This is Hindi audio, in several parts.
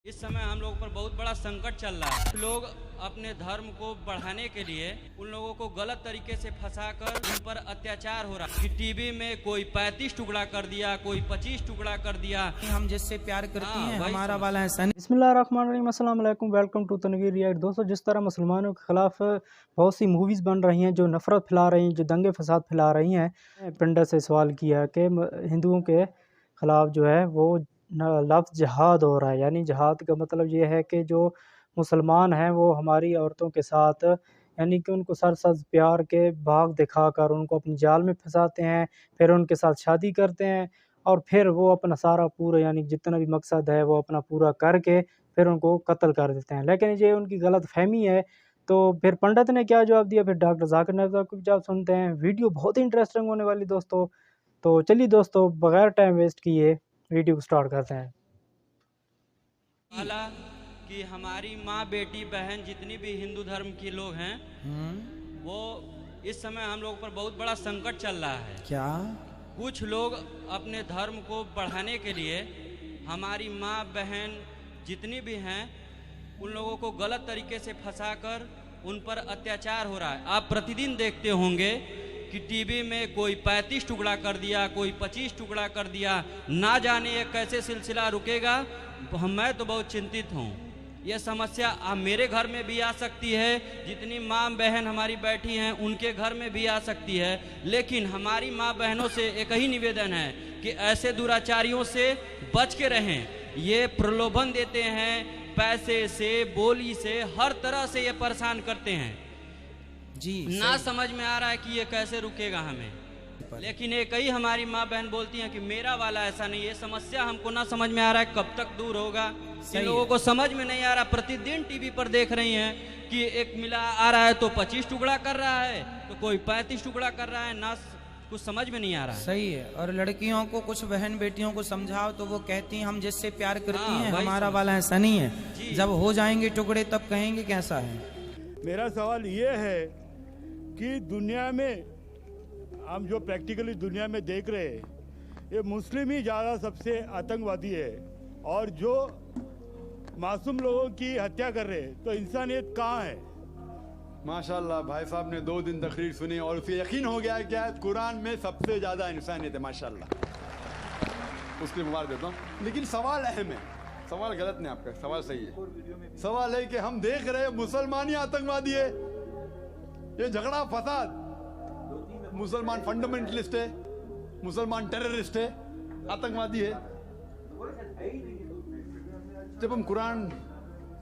इस समय हम लोगों पर बहुत बड़ा संकट चल रहा है। लोग अपने धर्म को बढ़ाने के लिए उन लोगों को गलत तरीके से फंसाकर उन पर अत्याचार हो रहा है। कि टीवी में कोई 35 टुकड़ा कर दिया, कोई 25 टुकड़ा कर दिया। हम जिससे प्यार करती हैं हमारा वाला है सनी। बिस्मिल्लाहिर्रहमानिर्रहीम, अस्सलाम वालेकुम, वेलकम टू तनवीर रिएक्ट। दोस्तों, जिस तरह मुसलमानों के खिलाफ बहुत सी मूवीज़ बन रही हैं जो नफ़रत फैला रही हैं, जो दंगे फसाद फैला रही हैं, पंडित से सवाल किया कि हिंदुओं के ख़िलाफ़ जो है वो लफ्ज़ जिहाद हो रहा है। यानी जिहाद का मतलब ये है कि जो मुसलमान हैं वो हमारी औरतों के साथ यानी कि उनको सरसब्ज़ प्यार के बाग दिखाकर उनको अपनी जाल में फंसाते हैं, फिर उनके साथ शादी करते हैं और फिर वो अपना सारा पूरा यानी जितना भी मकसद है वो अपना पूरा करके फिर उनको कत्ल कर देते हैं। लेकिन ये उनकी गलतफ़हमी है। तो फिर पंडित ने क्या जवाब दिया, फिर डॉक्टर ज़ाकिर नाइक का जवाब सुनते हैं। वीडियो बहुत ही इंटरेस्टिंग होने वाली दोस्तों। तो चलिए दोस्तों, बगैर टाइम वेस्ट किए वीडियो को स्टार्ट करते हैं। कि हमारी माँ, बेटी, बहन जितनी भी हिंदू धर्म के लोग हैं वो इस समय हम लोगों पर बहुत बड़ा संकट चल रहा है। क्या कुछ लोग अपने धर्म को बढ़ाने के लिए हमारी माँ, बहन जितनी भी हैं उन लोगों को गलत तरीके से फंसाकर उन पर अत्याचार हो रहा है। आप प्रतिदिन देखते होंगे कि टीवी में कोई 35 टुकड़ा कर दिया, कोई 25 टुकड़ा कर दिया। ना जाने ये कैसे सिलसिला रुकेगा। मैं तो बहुत चिंतित हूँ। यह समस्या अब मेरे घर में भी आ सकती है, जितनी माँ बहन हमारी बैठी हैं उनके घर में भी आ सकती है। लेकिन हमारी माँ बहनों से एक ही निवेदन है कि ऐसे दुराचारियों से बच के रहें। ये प्रलोभन देते हैं, पैसे से, बोली से, हर तरह से ये परेशान करते हैं जी। ना समझ में आ रहा है कि ये कैसे रुकेगा हमें। लेकिन एक ही हमारी माँ बहन बोलती हैं कि मेरा वाला ऐसा नहीं। ये समस्या हमको ना समझ में आ रहा है कब तक दूर होगा। इन लोगों को समझ में नहीं आ रहा। प्रतिदिन टीवी पर देख रही हैं कि एक मिला आ रहा है तो 25 टुकड़ा कर रहा है, तो कोई 35 टुकड़ा कर रहा है। ना कुछ समझ में नहीं आ रहा है। सही है। और लड़कियों को, कुछ बहन बेटियों को समझाओ तो वो कहती हैं हम जिससे प्यार करती हैं हमारा वाला है सनी है। जब हो जाएंगे टुकड़े तब कहेंगे कैसा है। मेरा सवाल ये है कि दुनिया में हम जो प्रैक्टिकली दुनिया में देख रहे हैं, ये मुस्लिम ही ज़्यादा सबसे आतंकवादी है और जो मासूम लोगों की हत्या कर रहे हैं, तो इंसानियत कहाँ है? माशाल्लाह, भाई साहब ने 2 दिन तकरीर सुनी और उसे यकीन हो गया क्या कुरान में सबसे ज़्यादा इंसानियत है। माशाल्लाह, उसके मुबारक देता हूँ। लेकिन सवाल अहम है। सवाल गलत नहीं, आपका सवाल सही है। सवाल है कि हम देख रहे हैं मुसलमान ही आतंकवादी है। ये झगड़ा फसाद, मुसलमान फंडामेंटलिस्ट है, मुसलमान टेररिस्ट है, आतंकवादी है। जब हम कुरान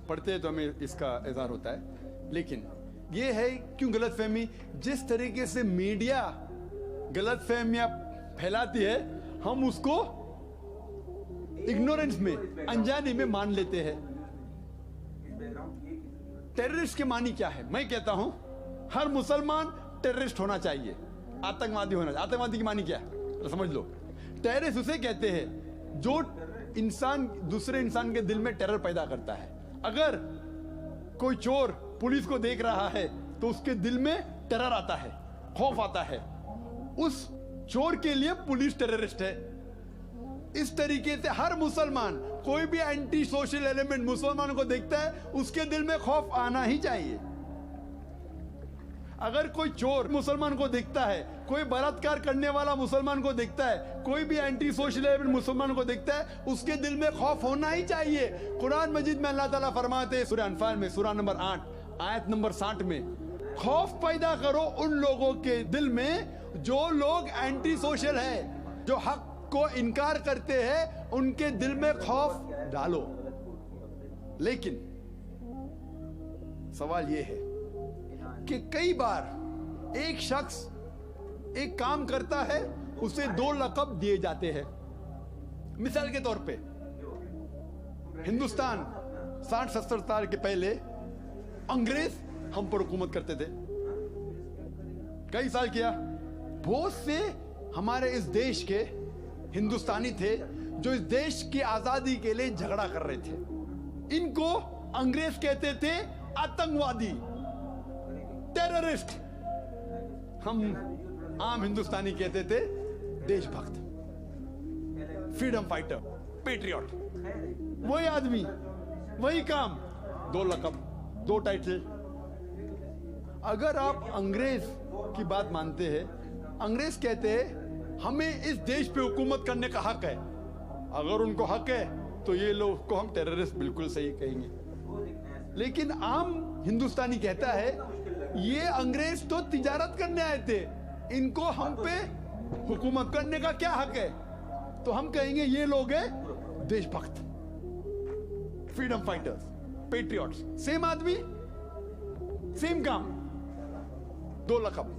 पढ़ते हैं तो हमें इसका इज़हार होता है। लेकिन ये है क्यों गलतफहमी, जिस तरीके से मीडिया गलतफहमियां फैलाती है हम उसको इग्नोरेंस में, अनजाने में मान लेते हैं। टेररिस्ट के मानी क्या है? मैं कहता हूं हर मुसलमान टेररिस्ट होना चाहिए, आतंकवादी होना चाहिए। आतंकवादी की मानी क्या है तो समझ लो। टेररिस्ट उसे कहते हैं जो इंसान दूसरे इंसान के दिल में टेरर पैदा करता है। अगर कोई चोर पुलिस को देख रहा है तो उसके दिल में टेरर आता है, खौफ आता है। उस चोर के लिए पुलिस टेररिस्ट है। इस तरीके से हर मुसलमान, कोई भी एंटी सोशल एलिमेंट मुसलमानों को देखता है उसके दिल में खौफ आना ही चाहिए। अगर कोई चोर मुसलमान को देखता है, कोई बलात्कार करने वाला मुसलमान को देखता है, कोई भी एंटी सोशल एलिमेंट मुसलमान को देखता है, उसके दिल में खौफ होना ही चाहिए। कुरान मजीद में अल्लाह ताला फरमाते हैं सूरह अनफाल में, सूरह नंबर 8 आयत नंबर 60 में, खौफ पैदा करो उन लोगों के दिल में जो लोग एंटी सोशल है, जो हक को इनकार करते हैं, उनके दिल में खौफ डालो। लेकिन सवाल यह है कि कई बार एक शख्स एक काम करता है, उसे 2 लक़ब दिए जाते हैं। मिसाल के तौर पे हिंदुस्तान 60-70 साल के पहले अंग्रेज हम पर हुकूमत करते थे। कई साल किया। बहुत से हमारे इस देश के हिंदुस्तानी थे जो इस देश की आजादी के लिए झगड़ा कर रहे थे। इनको अंग्रेज कहते थे आतंकवादी, टेररिस्ट। हम आम हिंदुस्तानी कहते थे देशभक्त, फ्रीडम फाइटर, पेट्रियट। वही आदमी वही काम, 2 लक़ब, 2 टाइटल। अगर आप अंग्रेज की बात मानते हैं, अंग्रेज कहते हैं हमें इस देश पे हुकूमत करने का हक है। अगर उनको हक है तो ये लोग को हम टेररिस्ट बिल्कुल सही कहेंगे। लेकिन आम हिंदुस्तानी कहता है ये अंग्रेज तो तिजारत करने आए थे, इनको हम पे हुकूमत करने का क्या हक है? तो हम कहेंगे ये लोग हैं देशभक्त, फ्रीडम फाइटर्स, पेट्रियट्स। सेम आदमी, सेम काम, 2 लक़ब,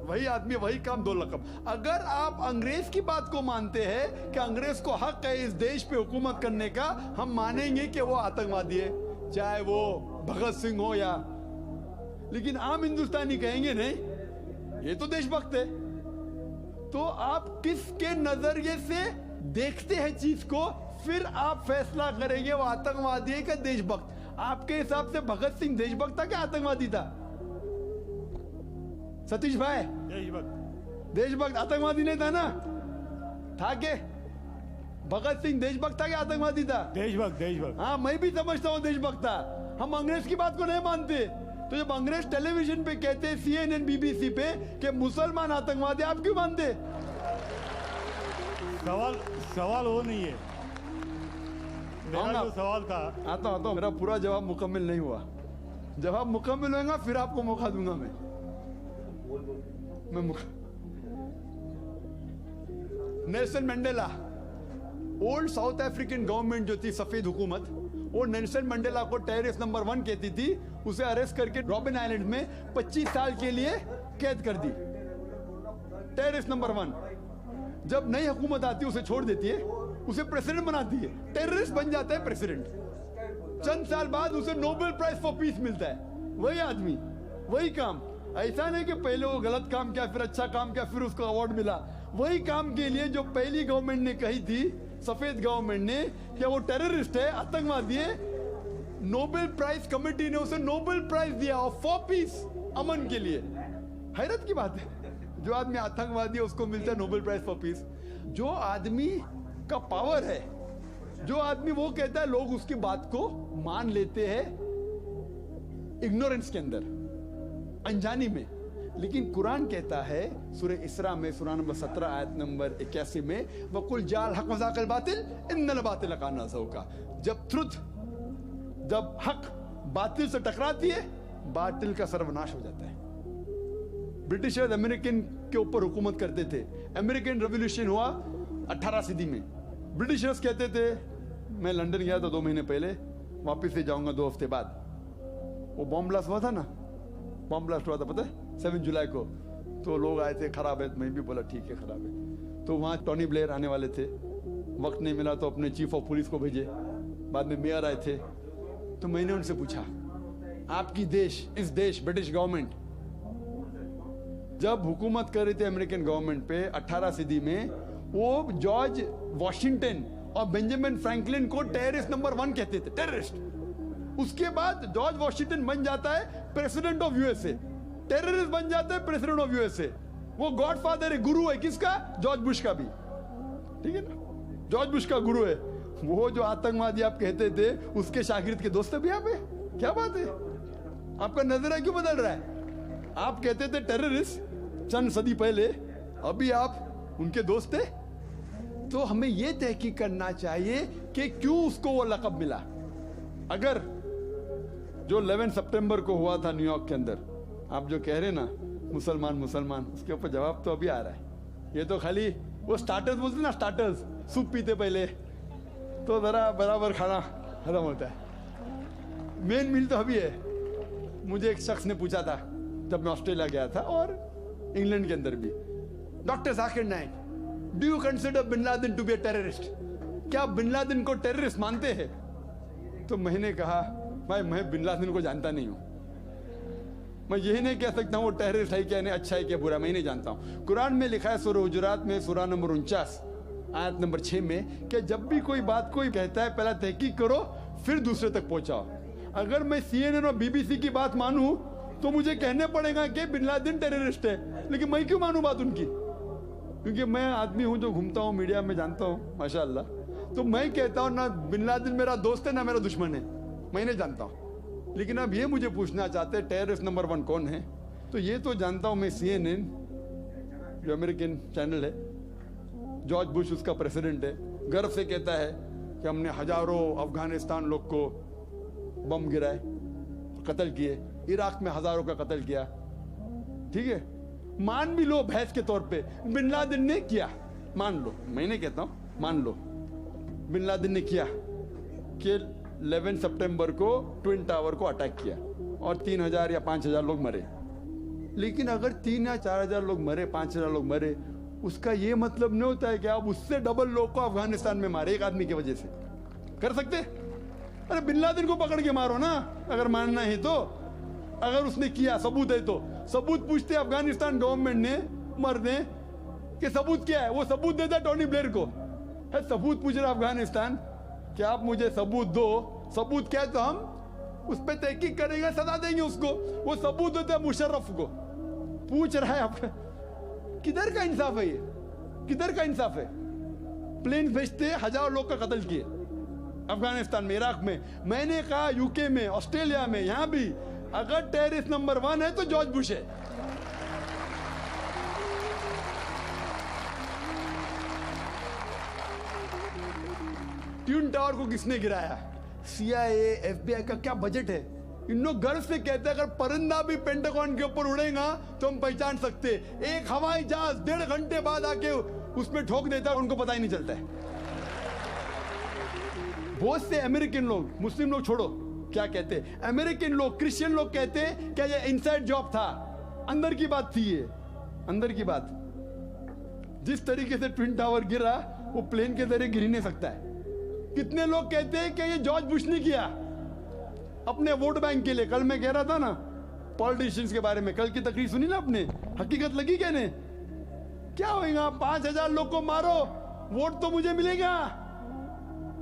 वही आदमी वही काम, 2 लक़ब। अगर आप अंग्रेज की बात को मानते हैं कि अंग्रेज को हक है इस देश पे हुकूमत करने का, हम मानेंगे कि वो आतंकवादी है, चाहे वो भगत सिंह हो या, लेकिन आम हिंदुस्तानी कहेंगे नहीं ये तो देशभक्त है। तो आप किसके नजरिए से देखते हैं चीज को, फिर आप फैसला करेंगे वो आतंकवादी है कि देशभक्त। आपके हिसाब से भगत सिंह देशभक्त था क्या आतंकवादी था? सतीश भाई, देशभक्त आतंकवादी नहीं था ना? था के भगत सिंह देशभक्त था क्या आतंकवादी था? देशभक्त। हाँ, मैं भी समझता हूँ देशभक्त था। हम अंग्रेज की बात को नहीं मानते। तो जब अंग्रेज टेलीविजन पे कहते हैं, CNN BBC पे, कि मुसलमान आतंकवादी, आप क्यों मानते? सवाल वो नहीं है। मेरा जो सवाल था, आता हूँ, मेरा पूरा जवाब मुकम्मल नहीं हुआ। जवाब मुकम्मल होगा फिर आपको मौका दूंगा मैं Nelson Mandela, old south African government जो थी, सफेद हुकूमत, वो नेल्सन मंडेला को टेररिस्ट नंबर 1 कहती थी। उसे अरेस्ट करके रॉबिन आइलैंड में 25 साल के लिए कैद कर दी। Terrorist number 1। जब नई हुकूमत आती है उसे छोड़ देती है, उसे प्रेसिडेंट बनाती है, टेररिस्ट बन जाता है प्रेसिडेंट। चंद साल बाद उसे नोबेल प्राइज फॉर पीस मिलता है। वही आदमी, वही काम। ऐसा नहीं कि पहले वो गलत काम किया, फिर अच्छा काम किया, फिर उसको अवार्ड मिला। वही काम के लिए जो पहली गवर्नमेंट ने कही थी, सफेद गवर्नमेंट ने, कि वो टेररिस्ट है, आतंकवादी है, नोबेल प्राइज कमेटी ने उसे नोबेल प्राइज दिया फॉर पीस, अमन के लिए। हैरत की बात है, जो आदमी आतंकवादी है उसको मिलता है नोबेल प्राइज फॉर पीस। जो आदमी का पावर है, जो आदमी वो कहता है, लोग उसकी बात को मान लेते हैं इग्नोरेंस के अंदर, अनजानी में। लेकिन कुरान कहता है सूरह इसरा में, सूरह नंबर 17 आयत नंबर 81 में, वकुल जाल हक मज़ाक़ल बातिल इन्नल बातिल काना ज़हूक़ा। जब हक बातिल से टकराती है, बातिल का सर्वनाश हो जाता है। ब्रिटिशर्स अमेरिकन के ऊपर हुकूमत करते थे। अमेरिकन रेवोल्यूशन हुआ 18 सदी में। ब्रिटिशर्स कहते थे, मैं लंदन गया था 2 महीने पहले, वापस से जाऊंगा 2 हफ्ते बाद। वो बॉम्ब ब्लास्ट हुआ था ना, बॉम्ब ब्लास्ट हुआ था, पता है, 7 जुलाई को। तो लोग आए थे, खराब है, मैं भी बोला ठीक है खराब है। तो वहाँ टोनी ब्लेयर आने वाले थे, वक्त नहीं मिला तो अपने चीफ ऑफ पुलिस को भेजे, बाद में मेयर आए थे। तो मैंने उनसे पूछा, आपकी देश, इस देश ब्रिटिश गवर्नमेंट जब हुकूमत कर रही थी अमेरिकन गवर्नमेंट पे 18 सदी में, वो जॉर्ज वॉशिंगटन और बेंजामिन फ्रैंकलिन को टेररिस्ट नंबर 1 कहते थे, टेररिस्ट। उसके बाद जॉर्ज वॉशिंगटन बन जाता है प्रेसिडेंट ऑफ यूएसए, टेररिस्ट बन जाता है प्रेसिडेंट ऑफ यूएसए। वो गॉडफादर है, गुरु है किसका? जॉर्ज बुश का भी, ठीक है ना, जॉर्ज बुश का गुरु है। वो जो आतंकवादी आप कहते थे, उसके शागिर्द के दोस्त भी आप है। क्या बात है, आपका नजरिया क्यों बदल रहा है? आप कहते थे टेररिस्ट चंद सदी पहले, अभी आप उनके दोस्त थे। तो हमें यह तहकीक करना चाहिए कि क्यों उसको वो लक़ब मिला। अगर जो 11 सितंबर को हुआ था न्यूयॉर्क के अंदर, आप जो कह रहे ना मुसलमान मुसलमान, उसके ऊपर जवाब तो अभी आ रहा है। ये तो खाली वो स्टार्टर्स बोलते ना, स्टार्टर्स, सूप पीते पहले तो जरा बराबर खाना खत्म होता है। मेन मील तो अभी है। मुझे एक शख्स ने पूछा था जब मैं ऑस्ट्रेलिया गया था, और इंग्लैंड के अंदर भी, doctor Zakir Naik, do you consider bin Laden to be a terrorist? क्या बिन लादेन को टेररिस्ट मानते हैं? तो मैंने कहा, भाई मैं बिन लादेन को जानता नहीं हूं, मैं यही नहीं कह सकता हूं वो टेररिस्ट है क्या नहीं, अच्छा है क्या बुरा, मैं नहीं जानता हूं। कुरान में लिखा है सूरह हुजुरात में, सूरह नंबर 49 आयत नंबर 6 में, कि जब भी कोई बात कोई कहता है पहला तहकीक करो फिर दूसरे तक पहुंचाओ। अगर मैं CNN और BBC की बात मानूं तो मुझे कहने पड़ेगा कि बिन लादेन टेररिस्ट है, लेकिन मैं क्यों मानूं बात उनकी? क्योंकि मैं आदमी हूं जो घूमता हूं मीडिया में, जानता हूं माशाअल्लाह। तो मैं कहता हूं ना बिन लादेन मेरा दोस्त है ना मेरा दुश्मन है, मैं नहीं जानता हूं। लेकिन अब ये मुझे पूछना चाहते हैं टेररिस्ट नंबर 1 कौन है, तो ये तो जानता हूं मैं, CNN जो अमेरिकन चैनल है, जॉर्ज बुश उसका प्रेसिडेंट है, गर्व से कहता है कि हमने हजारों अफगानिस्तान लोग को बम गिराए, कत्ल किए, इराक में हजारों का कत्ल किया। ठीक है, मान भी लो बहस के तौर पे बिन लादेन ने किया, मान लो, मैं नहीं कहता हूं, मान लो बिन लादेन ने किया कि 11 सितंबर को ट्विन टावर को अटैक किया और 3000 या 5000 लोग मरे। लेकिन अगर 3 या 4000 लोग मरे, 5000 लोग मरे, उसका ये मतलब नहीं होता है कि आप उससे डबल लोग को अफगानिस्तान में मारे एक आदमी की वजह से। कर सकते? अरे बिन लादेन को पकड़ के मारो ना, अगर मानना है तो। अगर उसने किया, सबूत है तो सबूत पूछते अफगानिस्तान गवर्नमेंट ने, मरने कि सबूत क्या है, वो सबूत देता टोनी ब्लेयर को। है सबूत पूछ रहा अफगानिस्तान कि आप मुझे सबूत दो, सबूत क्या है तो हम उस पर तहकीक करेंगे, सजा देंगे उसको। वो सबूत देते हैं मुशर्रफ को। पूछ रहा है आपका, किधर का इंसाफ है ये, किधर का इंसाफ है? प्लेन भेजते हजारों लोग का कत्ल किए अफगानिस्तान में, इराक में। मैंने कहा यूके में, ऑस्ट्रेलिया में, यहां भी अगर टेररिस्ट नंबर 1 है तो जॉर्ज बुश है। ट्विन टावर को किसने गिराया? CIA, FBI का क्या बजट है? इन लोग गर्व से कहते हैं अगर परिंदा भी पेंटागन के ऊपर उड़ेगा तो हम पहचान सकते। एक हवाई जहाज 1.5 घंटे बाद आके उसमें ठोक देता है, उनको पता ही नहीं चलता है। बहुत से अमेरिकन लोग, मुस्लिम लोग छोड़ो, क्या कहते हैं, अमेरिकन लोग, क्रिश्चियन लोग कहते हैं क्या ये इनसाइड जॉब था, अंदर की बात थी, ये अंदर की बात। जिस तरीके से ट्विन टावर गिरा वो प्लेन के जरिए गिर ही नहीं सकता है। कितने लोग कहते हैं कि ये जॉर्ज बुश ने किया अपने वोट बैंक के लिए। कल मैं कह रहा था ना पॉलिटिशियंस के बारे में, कल की तकरीर सुनी ना आपने, हकीकत लगी कहने, क्या होगा 5000 लोग को मारो, वोट तो मुझे मिलेगा,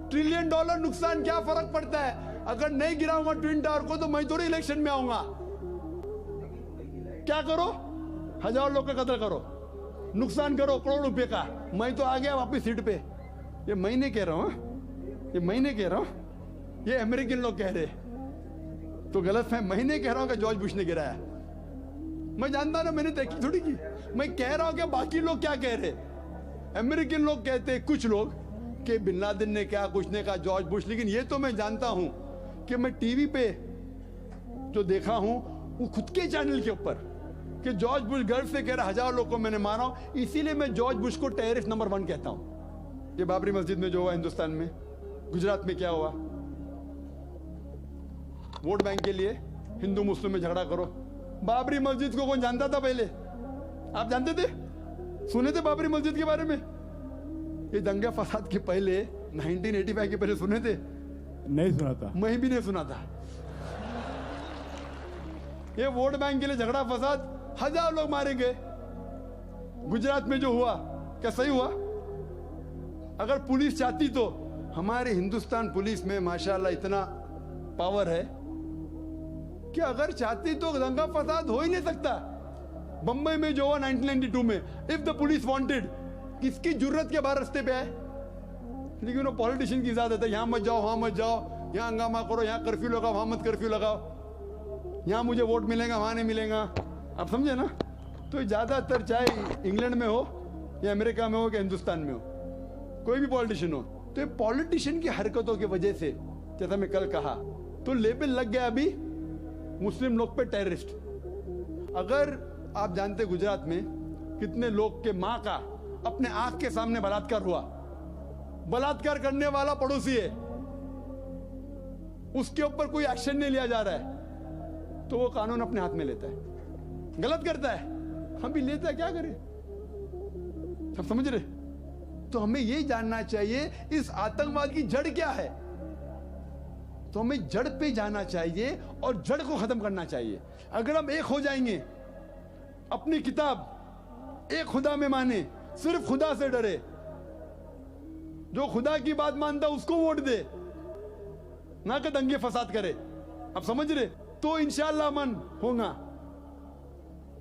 $1 ट्रिलियन नुकसान, क्या फर्क पड़ता है? अगर नहीं गिराऊंगा ट्विन टावर को तो मैं थोड़ी इलेक्शन में आऊंगा। क्या करो, 1000 लोग का कत्ल करो, नुकसान करो करोड़ रुपए का, मैं तो आ गया वापस सीट पे। ये मैं नहीं कह रहा हूं, ये मैं नहीं कह रहा हूं, ये अमेरिकन लोग कह रहे, तो गलत है। मैं नहीं कह रहा हूं कि जॉर्ज बुश ने गिराया, मैं जानता ना, मैंने तहकीक थोड़ी की। मैं कह रहा हूं कि बाकी लोग क्या कह रहे। अमेरिकन लोग कहते हैं, कुछ लोग, कि बिन लादेन ने क्या, कुछ ने कहा जॉर्ज बुश। लेकिन ये तो मैं जानता हूं कि मैं टीवी पे जो देखा हूं वो खुद के चैनल के ऊपर कि जॉर्ज बुश गर्व से कह रहा 1000 लोग को मैंने मारा हूं, इसीलिए मैं जॉर्ज बुश को टेररिस्ट नंबर 1 कहता हूं। ये बाबरी मस्जिद में जो हुआ हिंदुस्तान में, गुजरात में क्या हुआ, वोट बैंक के लिए हिंदू मुस्लिम में झगड़ा करो। बाबरी मस्जिद को कौन जानता था पहले? आप जानते थे, सुने थे बाबरी मस्जिद के बारे में? ये दंगे फसाद के पहले 1985 के पहले सुने थे? नहीं सुना था, मैं भी नहीं सुना था। ये वोट बैंक के लिए झगड़ा फसाद, 1000 लोग मारे गए। गुजरात में जो हुआ क्या सही हुआ? अगर पुलिस चाहती तो, हमारे हिंदुस्तान पुलिस में माशाल्लाह इतना पावर है कि अगर चाहती तो दंगा फसाद हो ही नहीं सकता। बंबई में जो हुआ 1992 में, इफ द पुलिस वांटेड, किसकी जुर्रत के बाहर रास्ते पे आए? लेकिन वो पॉलिटिशियन की इजाजत है, यहां मत जाओ, वहां मत जाओ, यहां हंगामा करो, यहां कर्फ्यू लगाओ, वहां मत कर्फ्यू लगाओ, यहां मुझे वोट मिलेगा, वहां नहीं मिलेगा। आप समझे ना? तो ज्यादातर चाहे इंग्लैंड में हो या अमेरिका में हो या हिंदुस्तान में हो, कोई भी पॉलिटिशियन हो, तो ये पॉलिटिशियन की हरकतों की वजह से, जैसा मैं कल कहा, तो लेबल लग गया अभी मुस्लिम लोग पे टेररिस्ट। अगर आप जानते गुजरात में कितने लोग के मां का अपने आंख के सामने बलात्कार हुआ, बलात्कार करने वाला पड़ोसी है, उसके ऊपर कोई एक्शन नहीं लिया जा रहा है, तो वो कानून अपने हाथ में लेता है, गलत करता है, हम भी लेता है, क्या करें? सब समझ रहे? तो हमें ये जानना चाहिए इस आतंकवाद की जड़ क्या है। तो हमें जड़ पे जाना चाहिए और जड़ को खत्म करना चाहिए। अगर हम एक हो जाएंगे, अपनी किताब एक खुदा में माने, सिर्फ खुदा से डरे, जो खुदा की बात मानता उसको वोट दे, ना कि दंगे फसाद करे, आप समझ रहे? तो इंशाअल्लाह अमन होगा।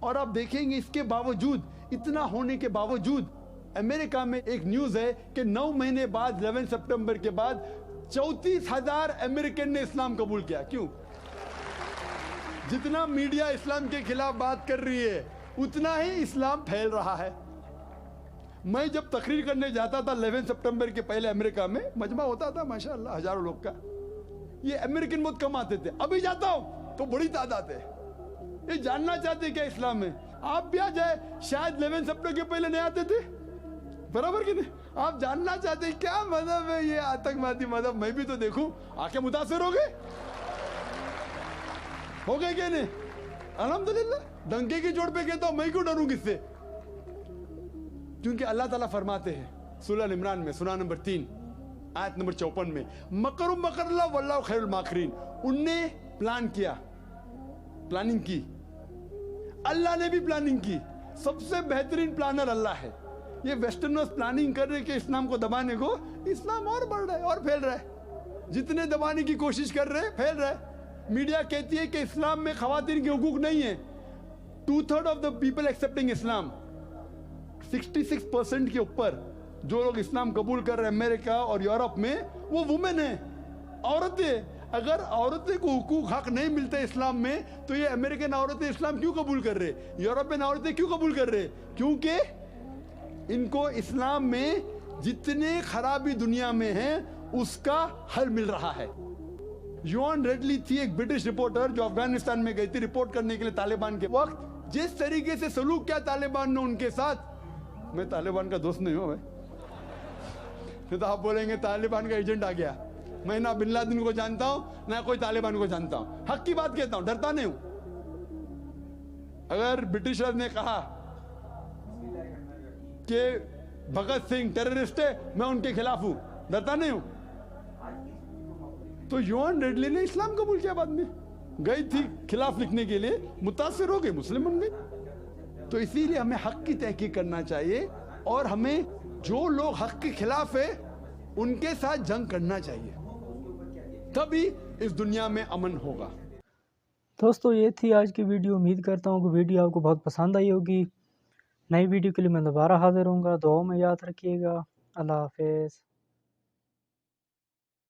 और आप देखेंगे इसके बावजूद, इतना होने के बावजूद, अमेरिका में एक न्यूज है कि 9 महीने बाद 11 सितंबर के बाद 34,000 अमेरिकन ने इस्लाम कबूल किया। क्यों? जितना मीडिया इस्लाम के खिलाफ बात कर रही है उतना ही इस्लाम फैल रहा है। मैं जब तकरीर करने जाता था 11 सितंबर के पहले अमेरिका में, मजमा होता था माशाअल्लाह हजारों लोग का, ये अमेरिकन बहुत कम आते थे। अभी जाता हूं तो बड़ी तादाद है। ये जानना चाहते क्या इस्लाम में। आप भी आ जाए, शायद 11 सितंबर के पहले नहीं आते थे, बराबर कि नहीं? आप जानना चाहते क्या मजहब है ये आतंकवादी मजहब, मैं भी तो देखूं। आके मुतासिर हो गए क्या नहीं? अल्हम्दुलिल्लाह। डंके की चोट पे कहता हूं, मैं क्यों डरूं किससे? क्योंकि अल्लाह ताला फरमाते हैं सूरह इमरान में सूरह नंबर 3 आयत नंबर 54 में, मकरुम मकरल्लाह वल्लाहु खैरुल माकिरीन। उनने प्लान किया, प्लानिंग की, अल्लाह ने भी प्लानिंग की। सबसे बेहतरीन प्लानर अल्लाह है। ये वेस्टर्नर्स प्लानिंग कर रहे कि इस्लाम को दबाने को, इस्लाम और बढ़ रहा है और फैल रहा है। जितने दबाने की कोशिश कर रहे हैं फैल रहा है। मीडिया कहती है कि इस्लाम में खवातीन के हुकूक नहीं है। 2/3 ऑफ द पीपल एक्सेप्टिंग इस्लाम, 66% के ऊपर जो लोग इस्लाम कबूल कर रहे हैं अमेरिका और यूरोप में, वो वुमेन है, औरतें। अगर औरतें को हुकूक हक नहीं मिलते इस्लाम में, तो ये अमेरिकन औरतें इस्लाम क्यों कबूल कर रहे, यूरोपियन औरतें क्यों कबूल कर रहे? क्योंकि इनको इस्लाम में जितने खराबी दुनिया में है उसका हल मिल रहा है। योन रेडली थी एक ब्रिटिश रिपोर्टर जो अफगानिस्तान में गई थी रिपोर्ट करने के लिए तालिबान के वक्त। जिस तरीके से सलूक किया तालिबान ने उनके साथ, मैं तालिबान का दोस्त नहीं हूं भाई, तो आप बोलेंगे तालिबान का एजेंट आ गया। मैं ना बिन लादेन को जानता हूं ना कोई तालिबान को जानता हूं। हक की बात कहता हूं, डरता नहीं हूं। अगर ब्रिटिशर्स ने कहा कि भगत सिंह टेररिस्ट है, मैं उनके खिलाफ हूं, डरता नहीं हूं। तो योन रेडली ने इस्लाम कबूल किया, बाद में गई थी खिलाफ लिखने के लिए, मुतासिर हो गई, मुस्लिम बन गई। तो इसीलिए हमें हक की तहकीक करना चाहिए और हमें जो लोग हक के खिलाफ है उनके साथ जंग करना चाहिए, तभी इस दुनिया में अमन होगा। दोस्तों ये थी आज की वीडियो। उम्मीद करता हूँ कि वीडियो आपको बहुत पसंद आई होगी। नई वीडियो के लिए मैं दोबारा हाजिर होऊंगा। दुआओं में याद रखिएगा। अल्लाह हाफिज़।